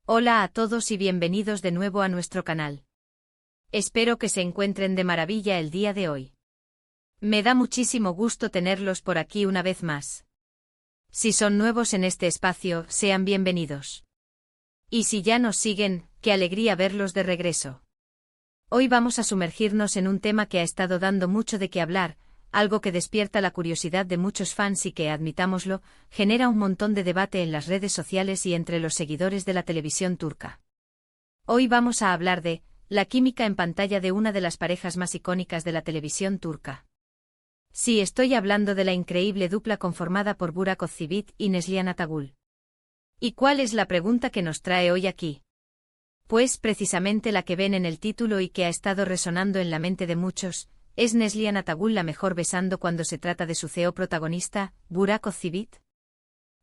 Hola a todos y bienvenidos de nuevo a nuestro canal. Espero que se encuentren de maravilla el día de hoy. Me da muchísimo gusto tenerlos por aquí una vez más. Si son nuevos en este espacio, sean bienvenidos. Y si ya nos siguen, qué alegría verlos de regreso. Hoy vamos a sumergirnos en un tema que ha estado dando mucho de qué hablar, algo que despierta la curiosidad de muchos fans y que, admitámoslo, genera un montón de debate en las redes sociales y entre los seguidores de la televisión turca. Hoy vamos a hablar de la química en pantalla de una de las parejas más icónicas de la televisión turca. Sí, estoy hablando de la increíble dupla conformada por Burak Özçivit y Neslihan Atagül. ¿Y cuál es la pregunta que nos trae hoy aquí? Pues precisamente la que ven en el título y que ha estado resonando en la mente de muchos. ¿Es Neslihan Atagül la mejor besando cuando se trata de su CEO protagonista, Burak Özçivit?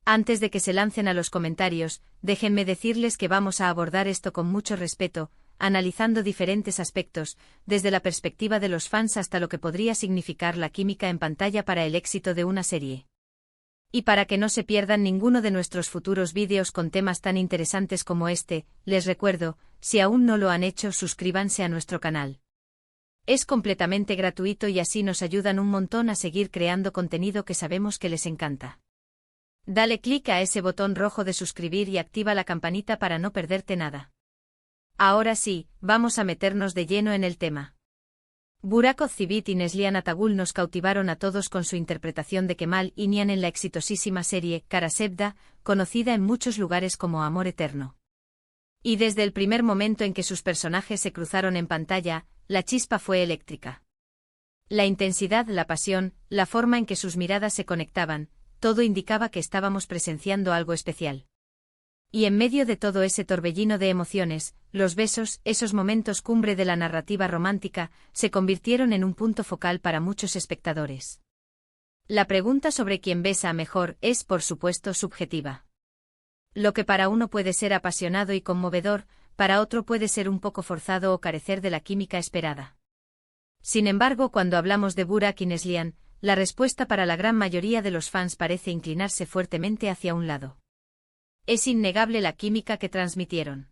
Antes de que se lancen a los comentarios, déjenme decirles que vamos a abordar esto con mucho respeto, analizando diferentes aspectos, desde la perspectiva de los fans hasta lo que podría significar la química en pantalla para el éxito de una serie. Y para que no se pierdan ninguno de nuestros futuros vídeos con temas tan interesantes como este, les recuerdo, si aún no lo han hecho, suscríbanse a nuestro canal. Es completamente gratuito y así nos ayudan un montón a seguir creando contenido que sabemos que les encanta. Dale clic a ese botón rojo de suscribir y activa la campanita para no perderte nada. Ahora sí, vamos a meternos de lleno en el tema. Burak Özçivit y Neslihan Atagül nos cautivaron a todos con su interpretación de Kemal y Nihan en la exitosísima serie Kara Sevda, conocida en muchos lugares como Amor Eterno. Y desde el primer momento en que sus personajes se cruzaron en pantalla, la chispa fue eléctrica. La intensidad, la pasión, la forma en que sus miradas se conectaban, todo indicaba que estábamos presenciando algo especial. Y en medio de todo ese torbellino de emociones, los besos, esos momentos cumbre de la narrativa romántica, se convirtieron en un punto focal para muchos espectadores. La pregunta sobre quién besa mejor es, por supuesto, subjetiva. Lo que para uno puede ser apasionado y conmovedor, para otro puede ser un poco forzado o carecer de la química esperada. Sin embargo, cuando hablamos de Burak y Neslihan, la respuesta para la gran mayoría de los fans parece inclinarse fuertemente hacia un lado. Es innegable la química que transmitieron.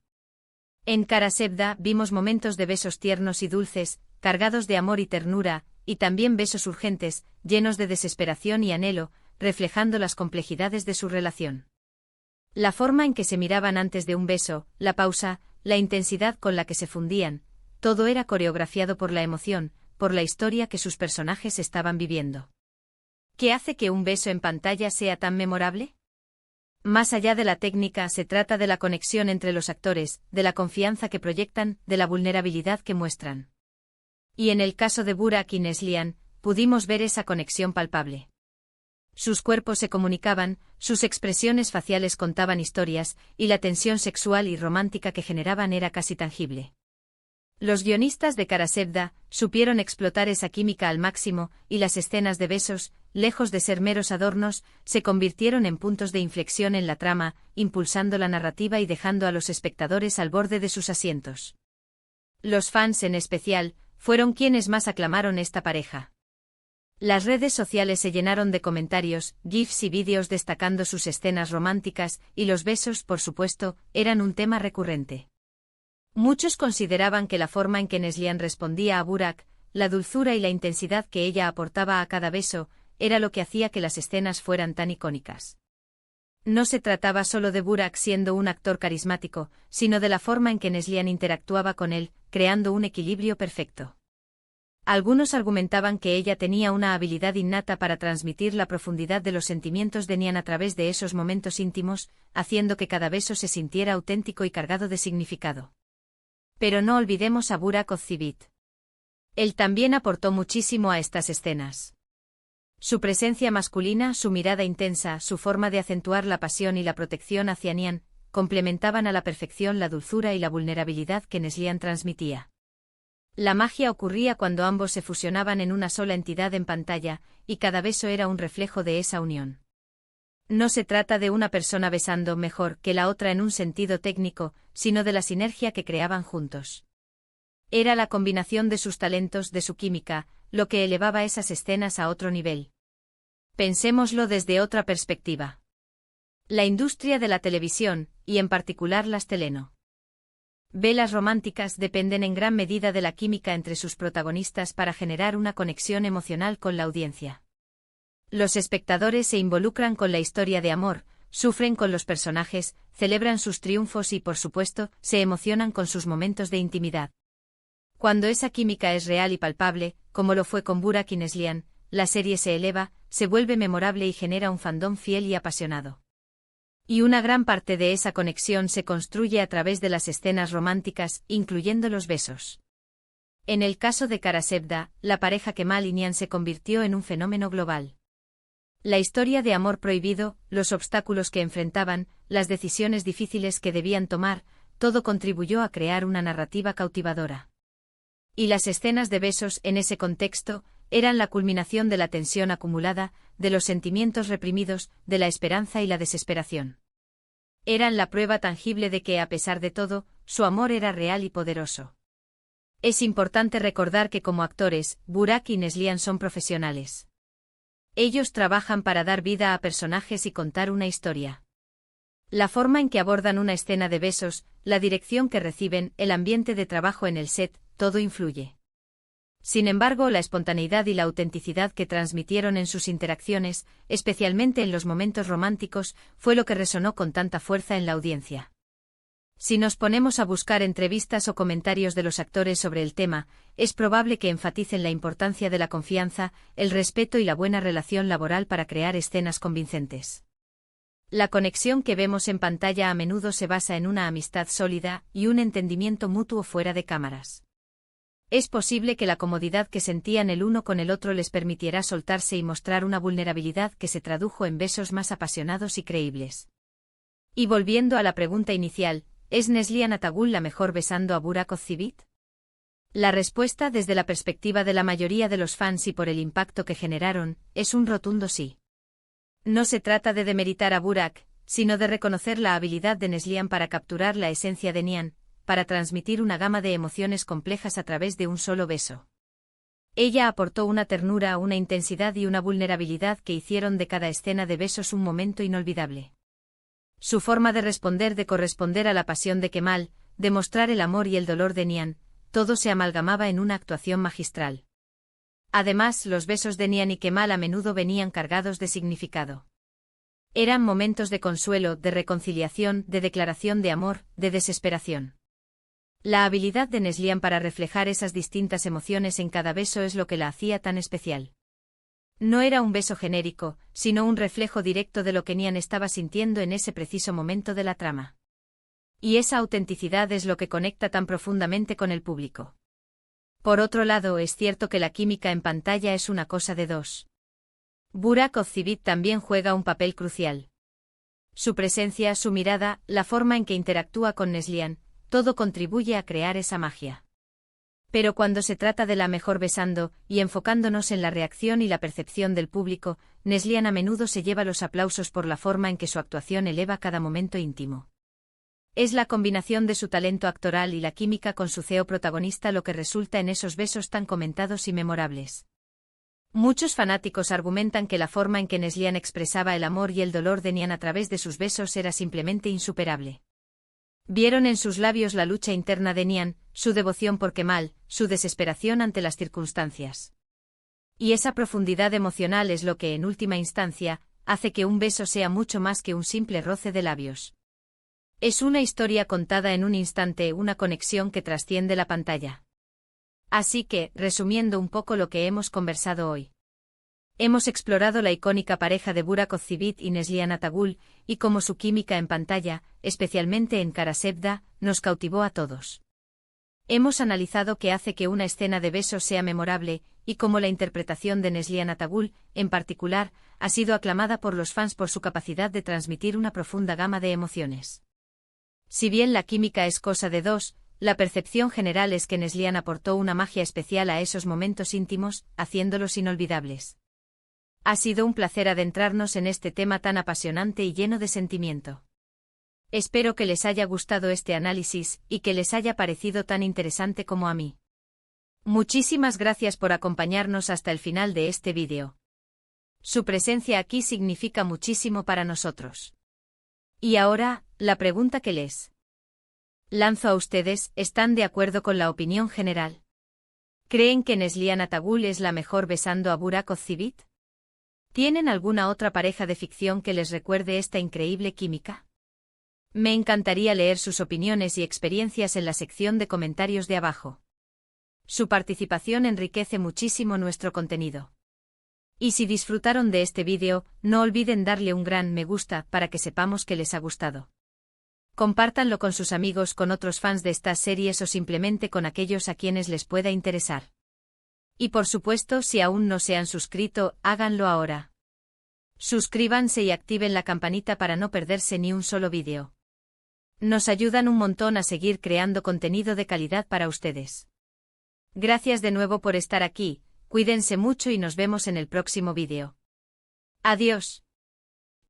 En Kara Sevda vimos momentos de besos tiernos y dulces, cargados de amor y ternura, y también besos urgentes, llenos de desesperación y anhelo, reflejando las complejidades de su relación. La forma en que se miraban antes de un beso, la pausa, la intensidad con la que se fundían, todo era coreografiado por la emoción, por la historia que sus personajes estaban viviendo. ¿Qué hace que un beso en pantalla sea tan memorable? Más allá de la técnica, se trata de la conexión entre los actores, de la confianza que proyectan, de la vulnerabilidad que muestran. Y en el caso de Burak y Neslihan, pudimos ver esa conexión palpable. Sus cuerpos se comunicaban, sus expresiones faciales contaban historias, y la tensión sexual y romántica que generaban era casi tangible. Los guionistas de Kara Sevda supieron explotar esa química al máximo, y las escenas de besos, lejos de ser meros adornos, se convirtieron en puntos de inflexión en la trama, impulsando la narrativa y dejando a los espectadores al borde de sus asientos. Los fans, en especial, fueron quienes más aclamaron esta pareja. Las redes sociales se llenaron de comentarios, gifs y vídeos destacando sus escenas románticas, y los besos, por supuesto, eran un tema recurrente. Muchos consideraban que la forma en que Neslihan respondía a Burak, la dulzura y la intensidad que ella aportaba a cada beso, era lo que hacía que las escenas fueran tan icónicas. No se trataba solo de Burak siendo un actor carismático, sino de la forma en que Neslihan interactuaba con él, creando un equilibrio perfecto. Algunos argumentaban que ella tenía una habilidad innata para transmitir la profundidad de los sentimientos de Nihan a través de esos momentos íntimos, haciendo que cada beso se sintiera auténtico y cargado de significado. Pero no olvidemos a Burak Özçivit. Él también aportó muchísimo a estas escenas. Su presencia masculina, su mirada intensa, su forma de acentuar la pasión y la protección hacia Nihan, complementaban a la perfección la dulzura y la vulnerabilidad que Neslihan transmitía. La magia ocurría cuando ambos se fusionaban en una sola entidad en pantalla, y cada beso era un reflejo de esa unión. No se trata de una persona besando mejor que la otra en un sentido técnico, sino de la sinergia que creaban juntos. Era la combinación de sus talentos, de su química, lo que elevaba esas escenas a otro nivel. Pensémoslo desde otra perspectiva. La industria de la televisión, y en particular las telenovelas románticas dependen en gran medida de la química entre sus protagonistas para generar una conexión emocional con la audiencia. Los espectadores se involucran con la historia de amor, sufren con los personajes, celebran sus triunfos y, por supuesto, se emocionan con sus momentos de intimidad. Cuando esa química es real y palpable, como lo fue con Burak y Neslihan, la serie se eleva, se vuelve memorable y genera un fandom fiel y apasionado. Y una gran parte de esa conexión se construye a través de las escenas románticas, incluyendo los besos. En el caso de Kara Sevda, la pareja Kemal y Nihan se convirtió en un fenómeno global. La historia de amor prohibido, los obstáculos que enfrentaban, las decisiones difíciles que debían tomar, todo contribuyó a crear una narrativa cautivadora. Y las escenas de besos en ese contexto eran la culminación de la tensión acumulada, de los sentimientos reprimidos, de la esperanza y la desesperación. Eran la prueba tangible de que, a pesar de todo, su amor era real y poderoso. Es importante recordar que como actores, Burak y Neslihan son profesionales. Ellos trabajan para dar vida a personajes y contar una historia. La forma en que abordan una escena de besos, la dirección que reciben, el ambiente de trabajo en el set, todo influye. Sin embargo, la espontaneidad y la autenticidad que transmitieron en sus interacciones, especialmente en los momentos románticos, fue lo que resonó con tanta fuerza en la audiencia. Si nos ponemos a buscar entrevistas o comentarios de los actores sobre el tema, es probable que enfaticen la importancia de la confianza, el respeto y la buena relación laboral para crear escenas convincentes. La conexión que vemos en pantalla a menudo se basa en una amistad sólida y un entendimiento mutuo fuera de cámaras. Es posible que la comodidad que sentían el uno con el otro les permitiera soltarse y mostrar una vulnerabilidad que se tradujo en besos más apasionados y creíbles. Y volviendo a la pregunta inicial, ¿es Neslihan Atagul la mejor besando a Burak Ozceğit? La respuesta, desde la perspectiva de la mayoría de los fans y por el impacto que generaron, es un rotundo sí. No se trata de demeritar a Burak, sino de reconocer la habilidad de Neslihan para capturar la esencia de Nihan, para transmitir una gama de emociones complejas a través de un solo beso. Ella aportó una ternura, una intensidad y una vulnerabilidad que hicieron de cada escena de besos un momento inolvidable. Su forma de corresponder a la pasión de Kemal, de mostrar el amor y el dolor de Nihan, todo se amalgamaba en una actuación magistral. Además, los besos de Nihan y Kemal a menudo venían cargados de significado. Eran momentos de consuelo, de reconciliación, de declaración de amor, de desesperación. La habilidad de Neslihan para reflejar esas distintas emociones en cada beso es lo que la hacía tan especial. No era un beso genérico, sino un reflejo directo de lo que Nihan estaba sintiendo en ese preciso momento de la trama. Y esa autenticidad es lo que conecta tan profundamente con el público. Por otro lado, es cierto que la química en pantalla es una cosa de dos. Burak Ozceğit también juega un papel crucial. Su presencia, su mirada, la forma en que interactúa con Neslihan, todo contribuye a crear esa magia. Pero cuando se trata de la mejor besando, y enfocándonos en la reacción y la percepción del público, Neslihan a menudo se lleva los aplausos por la forma en que su actuación eleva cada momento íntimo. Es la combinación de su talento actoral y la química con su CEO protagonista lo que resulta en esos besos tan comentados y memorables. Muchos fanáticos argumentan que la forma en que Neslihan expresaba el amor y el dolor de Nihan a través de sus besos era simplemente insuperable. Vieron en sus labios la lucha interna de Nihan, su devoción por Kemal, su desesperación ante las circunstancias. Y esa profundidad emocional es lo que, en última instancia, hace que un beso sea mucho más que un simple roce de labios. Es una historia contada en un instante, una conexión que trasciende la pantalla. Así que, resumiendo un poco lo que hemos conversado hoy. Hemos explorado la icónica pareja de Burak Ozceğit y Neslihan Atagul, y cómo su química en pantalla, especialmente en Kara Sevda, nos cautivó a todos. Hemos analizado qué hace que una escena de besos sea memorable, y cómo la interpretación de Neslihan Atagul, en particular, ha sido aclamada por los fans por su capacidad de transmitir una profunda gama de emociones. Si bien la química es cosa de dos, la percepción general es que Neslihan aportó una magia especial a esos momentos íntimos, haciéndolos inolvidables. Ha sido un placer adentrarnos en este tema tan apasionante y lleno de sentimiento. Espero que les haya gustado este análisis y que les haya parecido tan interesante como a mí. Muchísimas gracias por acompañarnos hasta el final de este vídeo. Su presencia aquí significa muchísimo para nosotros. Y ahora, la pregunta que les lanzo a ustedes, ¿están de acuerdo con la opinión general? ¿Creen que Neslihan Atagul es la mejor besando a Burak Ozcivit? ¿Tienen alguna otra pareja de ficción que les recuerde esta increíble química? Me encantaría leer sus opiniones y experiencias en la sección de comentarios de abajo. Su participación enriquece muchísimo nuestro contenido. Y si disfrutaron de este vídeo, no olviden darle un gran me gusta para que sepamos que les ha gustado. Compártanlo con sus amigos, con otros fans de estas series o simplemente con aquellos a quienes les pueda interesar. Y por supuesto, si aún no se han suscrito, háganlo ahora. Suscríbanse y activen la campanita para no perderse ni un solo vídeo. Nos ayudan un montón a seguir creando contenido de calidad para ustedes. Gracias de nuevo por estar aquí, cuídense mucho y nos vemos en el próximo vídeo. Adiós.